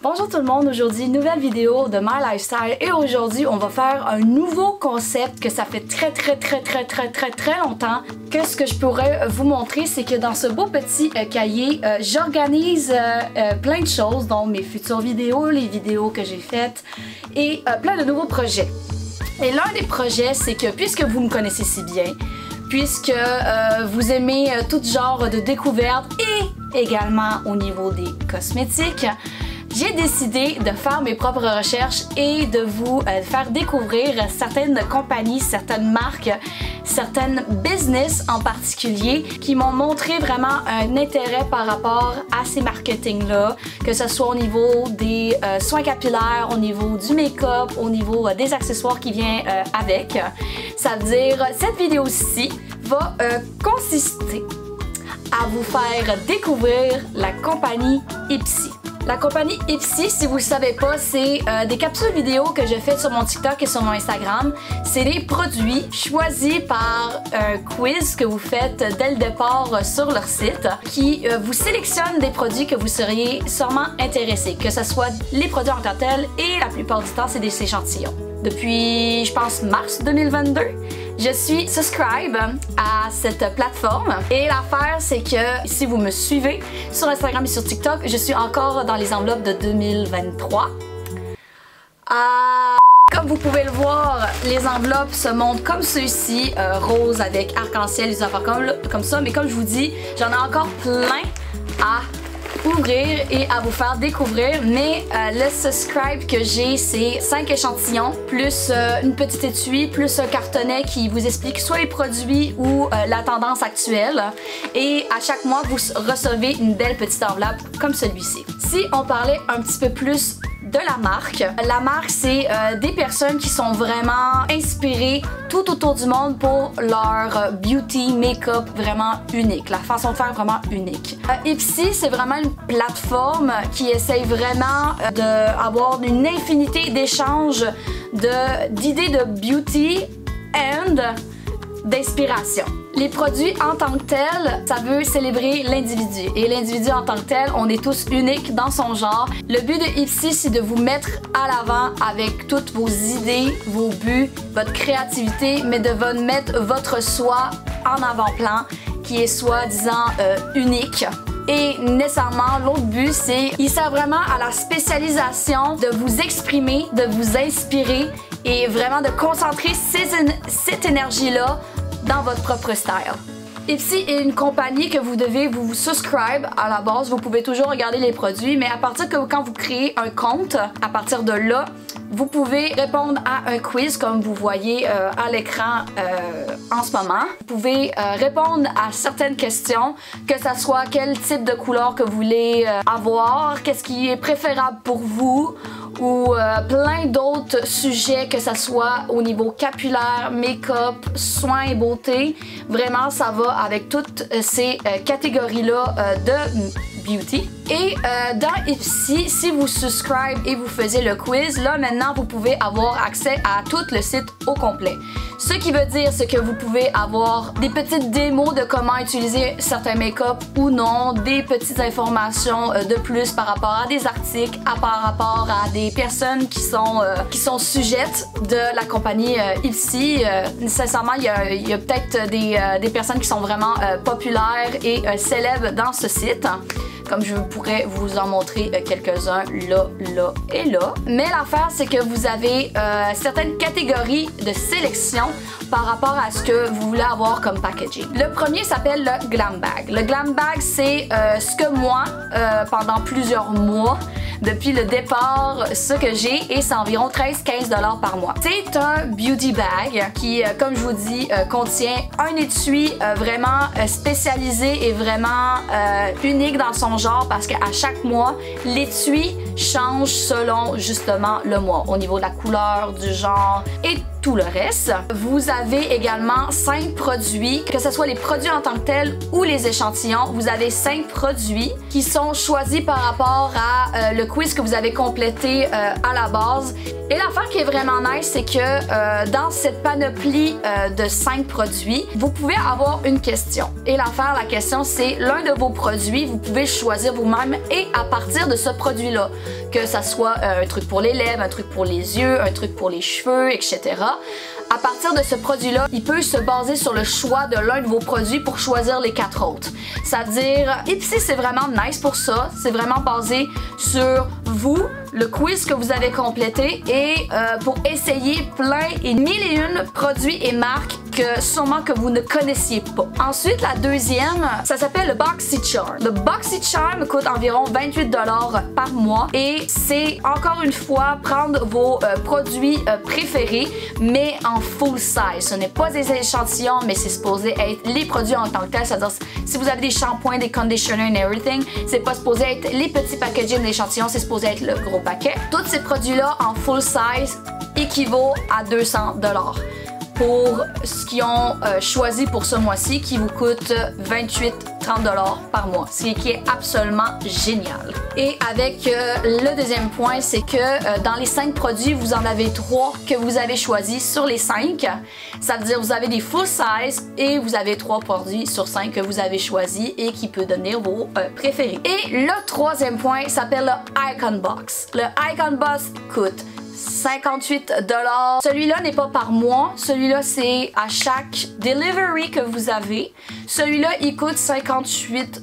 Bonjour tout le monde, aujourd'hui nouvelle vidéo de My Lifestyle et aujourd'hui on va faire un nouveau concept que ça fait très longtemps que ce que je pourrais vous montrer, c'est que dans ce beau petit cahier, j'organise plein de choses, dont mes futures vidéos, les vidéos que j'ai faites et plein de nouveaux projets. Et l'un des projets, c'est que puisque vous me connaissez si bien, puisque vous aimez tout genre de découvertes et également au niveau des cosmétiques, j'ai décidé de faire mes propres recherches et de vous faire découvrir certaines compagnies, certaines marques, certaines business en particulier qui m'ont montré vraiment un intérêt par rapport à ces marketing-là, que ce soit au niveau des soins capillaires, au niveau du make-up, au niveau des accessoires qui viennent avec. Ça veut dire, cette vidéo-ci va consister à vous faire découvrir la compagnie Ipsy. La compagnie Ipsy, si vous le savez pas, c'est des capsules vidéo que je fais sur mon TikTok et sur mon Instagram. C'est des produits choisis par un quiz que vous faites dès le départ sur leur site qui vous sélectionne des produits que vous seriez sûrement intéressés, que ce soit les produits en tant que tels et la plupart du temps, c'est des échantillons. Depuis, je pense, mars 2022, je suis subscribe à cette plateforme et l'affaire c'est que si vous me suivez sur Instagram et sur TikTok, je suis encore dans les enveloppes de 2023. Comme vous pouvez le voir, les enveloppes se montrent comme ceux-ci, rose avec arc-en-ciel, des affaires comme ça, mais comme je vous dis, j'en ai encore plein à ouvrir et à vous faire découvrir, mais le subscribe que j'ai, c'est 5 échantillons plus une petite étui plus un cartonnet qui vous explique soit les produits ou la tendance actuelle, et à chaque mois vous recevez une belle petite enveloppe comme celui-ci. Si on parlait un petit peu plus de la marque c'est des personnes qui sont vraiment inspirées tout autour du monde pour leur beauty, make-up vraiment unique, la façon de faire vraiment unique. Ipsy, c'est vraiment une plateforme qui essaye vraiment d'avoir une infinité d'échanges d'idées de beauty and d'inspiration. Les produits en tant que tels, ça veut célébrer l'individu. Et l'individu en tant que tel, on est tous uniques dans son genre. Le but de Ipsy, c'est de vous mettre à l'avant avec toutes vos idées, vos buts, votre créativité, mais de mettre votre soi en avant-plan, qui est soi-disant unique. Et nécessairement, l'autre but, c'est il sert vraiment à la spécialisation de vous exprimer, de vous inspirer et vraiment de concentrer cette énergie-là dans votre propre style. Ipsy est une compagnie que vous devez vous subscribe à la base. Vous pouvez toujours regarder les produits, mais à partir que quand vous créez un compte, à partir de là, vous pouvez répondre à un quiz comme vous voyez à l'écran en ce moment. Vous pouvez répondre à certaines questions, que ce soit quel type de couleur que vous voulez avoir, qu'est-ce qui est préférable pour vous, ou plein d'autres sujets, que ce soit au niveau capillaire, make-up, soins et beauté. Vraiment, ça va avec toutes ces catégories-là de beauty. Et dans Ipsy, si vous subscribe et vous faisiez le quiz, là maintenant vous pouvez avoir accès à tout le site au complet. Ce qui veut dire, c'est que vous pouvez avoir des petites démos de comment utiliser certains make-up ou non, des petites informations de plus par rapport à des articles, par rapport à des personnes qui sont sujettes de la compagnie Ipsy. Nécessairement, il y a peut-être des personnes qui sont vraiment populaires et célèbres dans ce site, comme je pourrais vous en montrer quelques-uns là et là. Mais l'affaire, c'est que vous avez certaines catégories de sélection par rapport à ce que vous voulez avoir comme packaging. Le premier s'appelle le Glam Bag. Le Glam Bag, c'est ce que moi, pendant plusieurs mois, depuis le départ, ce que j'ai, et c'est environ 13-15$ par mois. C'est un beauty bag qui, comme je vous dis, contient un étui vraiment spécialisé et vraiment unique dans son genre, parce qu'à chaque mois, l'étui change selon justement le mois, au niveau de la couleur, du genre et tout le reste. Vous avez également 5 produits, que ce soit les produits en tant que tels ou les échantillons. Vous avez 5 produits qui sont choisis par rapport à le quiz que vous avez complété à la base. Et l'affaire qui est vraiment nice, c'est que dans cette panoplie de 5 produits, vous pouvez avoir une question. Et l'affaire, la question, c'est l'un de vos produits, vous pouvez choisir vous-même et à partir de ce produit-là, que ça soit un truc pour les lèvres, un truc pour les yeux, un truc pour les cheveux, etc. À partir de ce produit-là, il peut se baser sur le choix de l'un de vos produits pour choisir les 4 autres. C'est-à-dire, Ipsy, c'est vraiment nice pour ça. C'est vraiment basé sur vous, le quiz que vous avez complété et pour essayer plein et mille et une produits et marques que sûrement que vous ne connaissiez pas. Ensuite, la deuxième, ça s'appelle le BoxyCharm. Le BoxyCharm coûte environ 28$ par mois et c'est encore une fois prendre vos produits préférés mais en full size. Ce n'est pas des échantillons mais c'est supposé être les produits en tant que tel. C'est-à-dire si vous avez des shampoings, des conditionners and everything, c'est pas supposé être les petits packaging d'échantillons, c'est supposé être le gros paquet. Tous ces produits-là en full size équivaut à 200$ pour ce qu'ils ont choisi pour ce mois-ci qui vous coûte 28-30$ par mois, ce qui est absolument génial. Et avec le deuxième point, c'est que dans les 5 produits, vous en avez 3 que vous avez choisis sur les 5. Ça veut dire vous avez des full size et vous avez 3 produits sur 5 que vous avez choisis et qui peut devenir vos préférés. Et le troisième point s'appelle le Icon Box. Le Icon Box coûte 58$. Celui-là n'est pas par mois. Celui-là, c'est à chaque delivery que vous avez. Celui-là, il coûte 58$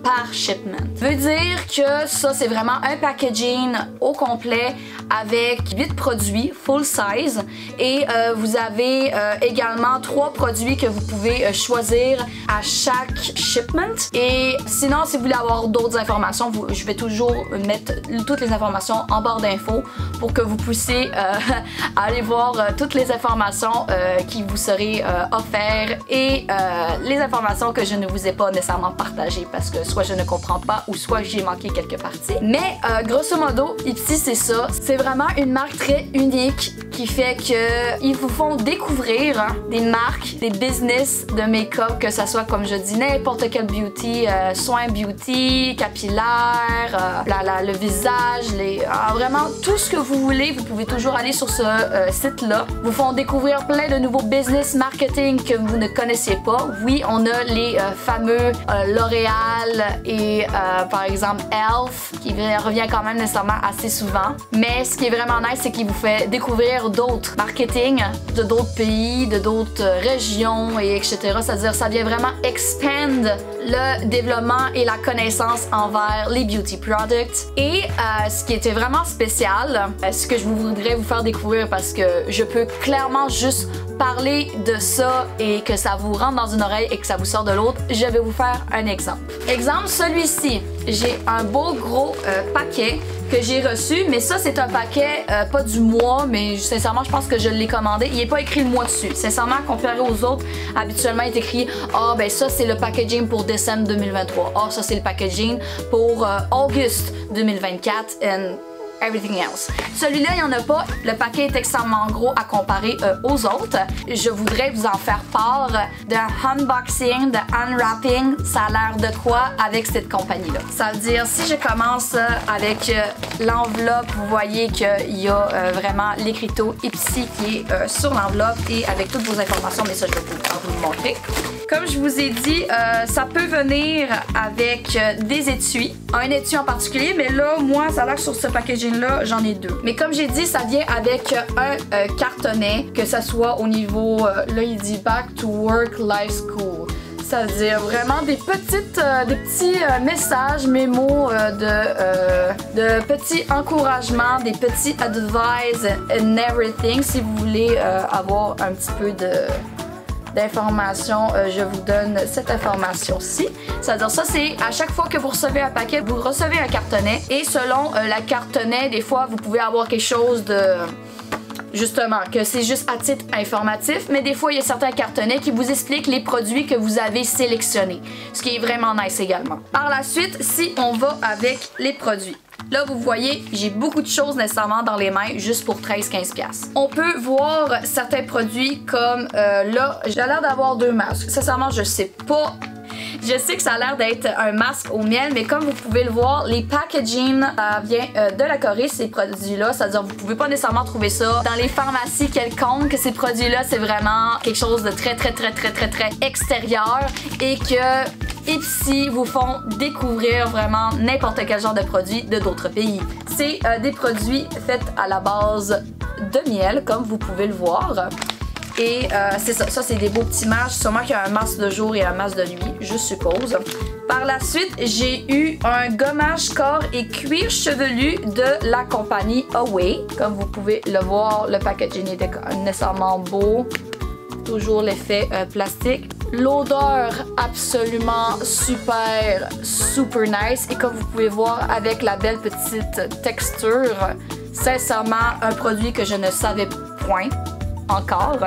par shipment. Veut dire que ça, c'est vraiment un packaging au complet avec 8 produits full size. Et vous avez également 3 produits que vous pouvez choisir à chaque shipment. Et sinon, si vous voulez avoir d'autres informations, je vais toujours mettre toutes les informations en barre d'infos pour que vous puissiez aller voir toutes les informations qui vous seraient offertes et les informations que je ne vous ai pas nécessairement partagées parce que soit je ne comprends pas ou soit j'ai manqué quelques parties. Mais grosso modo, Ipsy, c'est ça. C'est vraiment une marque très unique qui fait que ils vous font découvrir des marques, des business de make-up, que ça soit comme je dis n'importe quel beauty, soins beauty, capillaire, le visage, vraiment tout ce que vous voulez, vous pouvez toujours aller sur ce site-là. Vous font découvrir plein de nouveaux business marketing que vous ne connaissiez pas. Oui, on a les fameux L'Oréal et par exemple Elf qui revient quand même nécessairement assez souvent. Mais ce qui est vraiment nice, c'est qu'il vous fait découvrir d'autres marketing de d'autres pays, de d'autres régions et etc. C'est-à-dire ça vient vraiment expand le développement et la connaissance envers les beauty products. Et ce qui était vraiment spécial, ce que je voudrais vous faire découvrir parce que je peux clairement juste parler de ça et que ça vous rentre dans une oreille et que ça vous sort de l'autre, je vais vous faire un exemple. Exemple, celui-ci. J'ai un beau gros paquet que j'ai reçu, mais ça c'est un paquet pas du mois, mais sincèrement je pense que je l'ai commandé. Il n'est pas écrit le mois dessus. Sincèrement, comparé aux autres, habituellement il est écrit ben ça c'est le packaging pour décembre 2023. Ça c'est le packaging pour August 2024 and everything else. Celui-là, il n'y en a pas. Le paquet est extrêmement gros à comparer aux autres. Je voudrais vous en faire part d'un unboxing, de unwrapping. Ça a l'air de quoi avec cette compagnie-là? Ça veut dire, si je commence avec l'enveloppe, vous voyez qu'il y a vraiment l'écriteau Ipsy qui est sur l'enveloppe et avec toutes vos informations, mais ça, je vais vous le montrer. Comme je vous ai dit, ça peut venir avec des étuis. Un étui en particulier, mais là, moi, ça a l'air que sur ce packaging-là, j'en ai 2. Mais comme j'ai dit, ça vient avec un cartonnet, que ça soit au niveau, là, il dit Back to Work Life School. C'est-à-dire vraiment des petits messages, mémos de petits encouragements, des petits advice and everything. Si vous voulez avoir un petit peu d'informations, je vous donne cette information-ci. C'est-à-dire ça, c'est à chaque fois que vous recevez un paquet, vous recevez un cartonnet et selon la cartonnet, des fois, vous pouvez avoir quelque chose de... Justement, que c'est juste à titre informatif, mais des fois, il y a certains cartonnets qui vous expliquent les produits que vous avez sélectionnés, ce qui est vraiment nice également. Par la suite, si on va avec les produits. Là, vous voyez, j'ai beaucoup de choses nécessairement dans les mains juste pour 13-15$. On peut voir certains produits comme là, j'ai l'air d'avoir 2 masques. Sincèrement, je sais pas. Je sais que ça a l'air d'être un masque au miel, mais comme vous pouvez le voir, les packaging, ça vient de la Corée, ces produits-là. C'est-à-dire vous pouvez pas nécessairement trouver ça dans les pharmacies quelconques. Ces produits-là, c'est vraiment quelque chose de très extérieur et que Ipsy vous font découvrir vraiment n'importe quel genre de produit de d'autres pays. C'est des produits faits à la base de miel, comme vous pouvez le voir. Et c'est ça, c'est des beaux petits masques. Sûrement qu'il y a un masque de jour et un masque de nuit, je suppose. Par la suite, j'ai eu un gommage corps et cuir chevelu de la compagnie Away. Comme vous pouvez le voir, le packaging était nécessairement beau. Toujours l'effet plastique. L'odeur absolument super nice. Et comme vous pouvez voir avec la belle petite texture, sincèrement un produit que je ne savais point encore.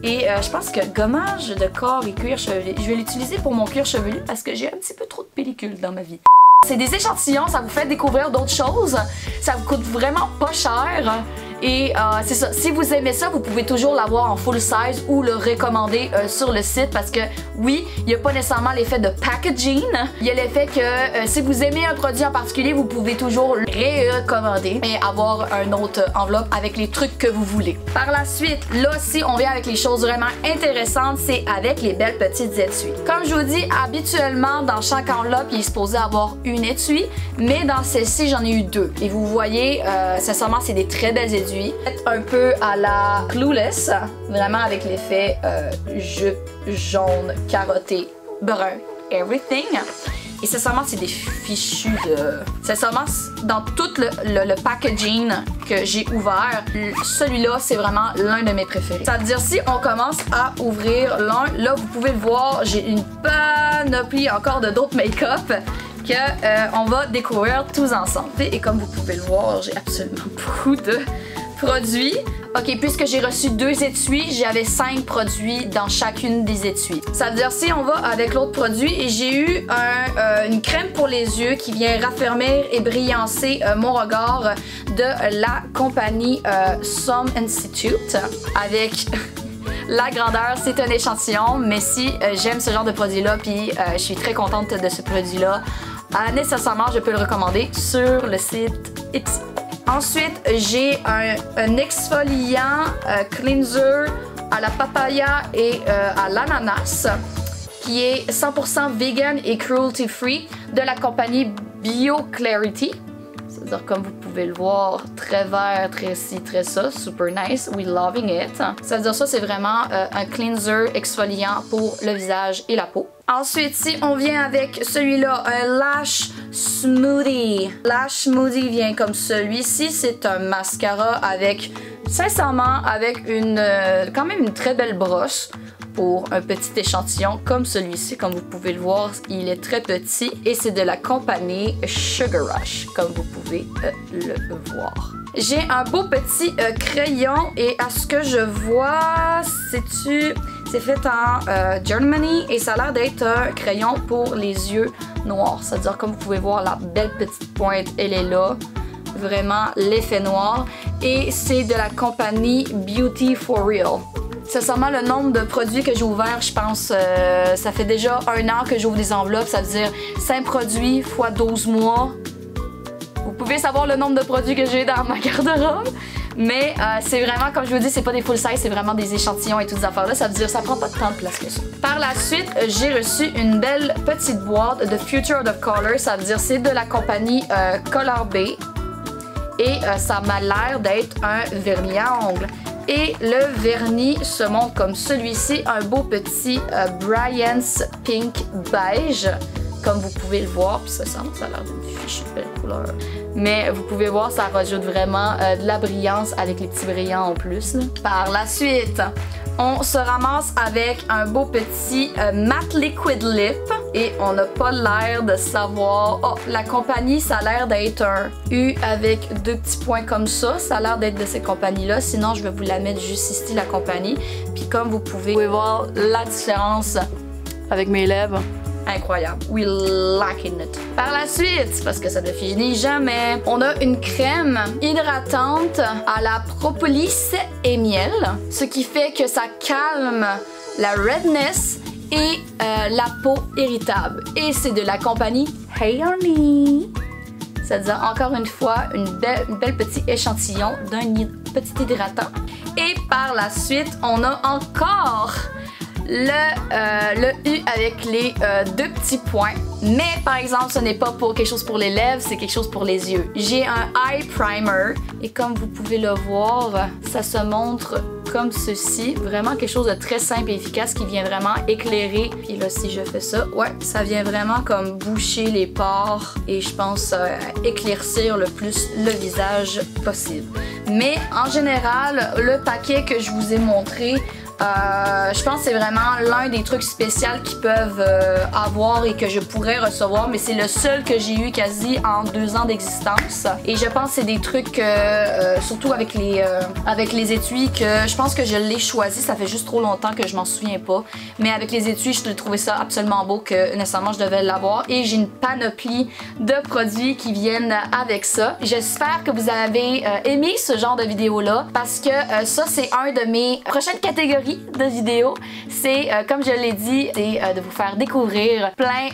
Et je pense que gommage de corps et cuir chevelu, je vais l'utiliser pour mon cuir chevelu parce que j'ai un petit peu trop de pellicule dans ma vie. C'est des échantillons, ça vous fait découvrir d'autres choses. Ça vous coûte vraiment pas cher. Et c'est ça, si vous aimez ça, vous pouvez toujours l'avoir en full size ou le recommander sur le site parce que oui, il n'y a pas nécessairement l'effet de packaging. Il y a l'effet que si vous aimez un produit en particulier, vous pouvez toujours le recommander et avoir une autre enveloppe avec les trucs que vous voulez. Par la suite, là aussi, on vient avec les choses vraiment intéressantes, c'est avec les belles petites étuis. Comme je vous dis, habituellement, dans chaque enveloppe, il est supposé avoir une étui, mais dans celle-ci, j'en ai eu deux. Et vous voyez, sincèrement, c'est des très belles étuis. Un peu à la Clueless, vraiment avec l'effet jupe jaune, carotté, brun, everything. Et sincèrement, c'est des fichus de... Sincèrement, dans tout le packaging que j'ai ouvert, celui-là, c'est vraiment l'un de mes préférés. Ça veut dire, si on commence à ouvrir l'un, là, vous pouvez le voir, j'ai une panoplie encore de d'autres make-up que on va découvrir tous ensemble. Et comme vous pouvez le voir, j'ai absolument beaucoup de produits. Ok, puisque j'ai reçu 2 étuis, j'avais 5 produits dans chacune des étuis. Ça veut dire, si on va avec l'autre produit, j'ai eu une crème pour les yeux qui vient raffermir et brillancer mon regard de la compagnie Some Institute avec la grandeur. C'est un échantillon, mais si j'aime ce genre de produit-là, puis je suis très contente de ce produit-là, nécessairement, je peux le recommander sur le site Ipsy. Ensuite, j'ai un exfoliant cleanser à la papaya et à l'ananas qui est 100% vegan et cruelty free de la compagnie BioClarity. C'est-à-dire, comme vous pouvez le voir, très vert, très ci, très ça, super nice, we loving it. Ça veut dire, ça c'est vraiment un cleanser exfoliant pour le visage et la peau. Ensuite, si on vient avec celui-là, un Lash Smoothie. Lash Smoothie vient comme celui-ci, c'est un mascara avec, sincèrement, avec quand même une très belle brosse pour un petit échantillon comme celui-ci. Comme vous pouvez le voir, il est très petit et c'est de la compagnie Sugar Rush, comme vous pouvez le voir. J'ai un beau petit crayon et à ce que je vois, c'est fait en Germany et ça a l'air d'être un crayon pour les yeux noirs. C'est-à-dire, comme vous pouvez voir, la belle petite pointe, elle est là. Vraiment l'effet noir. Et c'est de la compagnie Beauty for Real. C'est seulement le nombre de produits que j'ai ouvert, je pense, ça fait déjà 1 an que j'ouvre des enveloppes, ça veut dire 5 produits x 12 mois. Vous pouvez savoir le nombre de produits que j'ai dans ma garde-robe, mais c'est vraiment, comme je vous dis, c'est pas des full size, c'est vraiment des échantillons et toutes ces affaires-là, ça veut dire ça prend pas tant de place que ça. Par la suite, j'ai reçu une belle petite boîte de Future of Color, ça veut dire c'est de la compagnie Color B et ça m'a l'air d'être un vernis à ongles. Et le vernis se montre comme celui-ci, un beau petit Bryant's Pink Beige, comme vous pouvez le voir, puis ça a l'air d'une fichue belle couleur. Mais vous pouvez voir, ça rajoute vraiment de la brillance avec les petits brillants en plus. Là. Par la suite, on se ramasse avec un beau petit Matte Liquid Lip et on n'a pas l'air de savoir... Oh, la compagnie, ça a l'air d'être un U avec 2 petits points comme ça. Ça a l'air d'être de ces compagnies-là. Sinon, je vais vous la mettre juste ici, la compagnie. Puis comme vous pouvez voir la différence avec mes lèvres. Incroyable. We liking it. Par la suite, parce que ça ne finit jamais, on a une crème hydratante à la propolis et miel, ce qui fait que ça calme la redness et la peau irritable. Et c'est de la compagnie Hey Honey. C'est-à-dire, encore une fois, une belle petit échantillon d'un petit hydratant. Et par la suite, on a encore le U avec les deux petits points. Mais par exemple, ce n'est pas pour quelque chose pour les lèvres, c'est quelque chose pour les yeux. J'ai un eye primer et comme vous pouvez le voir, ça se montre comme ceci. Vraiment quelque chose de très simple et efficace qui vient vraiment éclairer. Puis là, si je fais ça, ouais, ça vient vraiment comme boucher les pores et je pense éclaircir le plus le visage possible. Mais en général, le paquet que je vous ai montré, je pense que c'est vraiment l'un des trucs spéciaux qu'ils peuvent avoir et que je pourrais recevoir, mais c'est le seul que j'ai eu quasi en 2 ans d'existence. Et je pense que c'est des trucs, surtout avec les étuis, que je pense que je l'ai choisi, ça fait juste trop longtemps que je m'en souviens pas. Mais avec les étuis, je trouvais ça absolument beau que nécessairement je devais l'avoir. Et j'ai une panoplie de produits qui viennent avec ça. J'espère que vous avez aimé ce genre de vidéo-là parce que ça, c'est un de mes prochaines catégories de vidéos. C'est, comme je l'ai dit, c'est de vous faire découvrir plein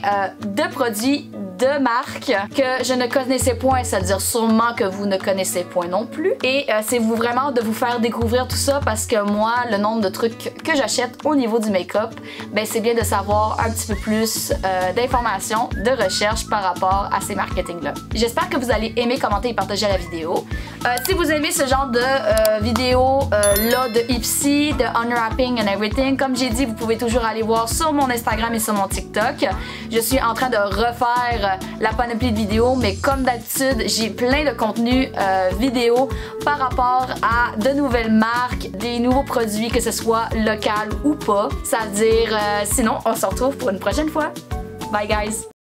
de produits de marques que je ne connaissais point, c'est-à-dire sûrement que vous ne connaissez point non plus. Et c'est vraiment de vous faire découvrir tout ça parce que moi, le nombre de trucs que j'achète au niveau du make-up, ben c'est bien de savoir un petit peu plus d'informations, de recherche par rapport à ces marketing-là. J'espère que vous allez aimer, commenter et partager la vidéo. Si vous aimez ce genre de vidéo là de Ipsy, de unwrapping and everything, comme j'ai dit, vous pouvez toujours aller voir sur mon Instagram et sur mon TikTok. Je suis en train de refaire la panoplie de vidéos, mais comme d'habitude, j'ai plein de contenu vidéo par rapport à de nouvelles marques, des nouveaux produits, que ce soit local ou pas. C'est-à-dire, sinon, on se retrouve pour une prochaine fois. Bye guys!